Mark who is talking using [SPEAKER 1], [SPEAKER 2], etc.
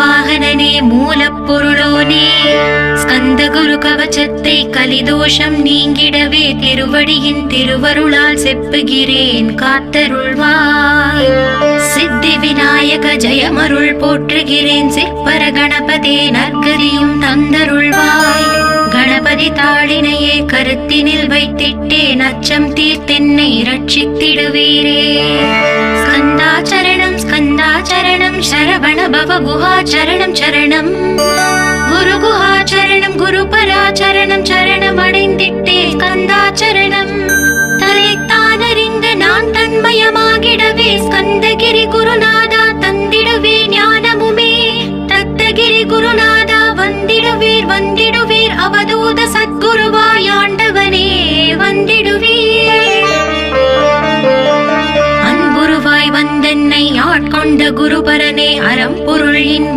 [SPEAKER 1] வாகனனே மூலப்பொருளோனே ஸ்கந்த குரு கவச்சத்தை கலிதோஷம் நீங்கிடவே திருவடியின் திருவருளால் செப்புகிறேன் காத்தருள்வாய். சித்தி விநாயக ஜெயமருள் போற்றுகிறேன் சிற்பர கணபதே நற்கதியும் தந்தருள்வாய். கணபதி தாளினையே கருத்தினில் வைத்திட்டேன் அச்சம் தீர்த்தென்னை ரட்சித்திடுவீரே. ஸ்கந்தாச்சரணம் ஸ்கந்தாச்சரணம் சரவண பவ குஹாச்சரணம் சரணம் குரு குஹாச்சரணம் குரு பராச்சரணம் சரணம் அடைந்திட்டே ஸ்கந்தாச்சரணம். தலைத்தானறிந்து நான் தன்மயமாகிடவே ஸ்கந்தகிரி குருநாதா தந்திடுவே ஞானமுமே. தத்தகிரி குருநாதா வந்திடுவீர் வந்திடுவீர் அவதூத சத்குருவாய் ஆண்டவனே வந்திடுவீர். அன்புருவாய் வந்தென்னை ஆட்கொண்ட குருபரனே அறம் பொருள் இன்பம்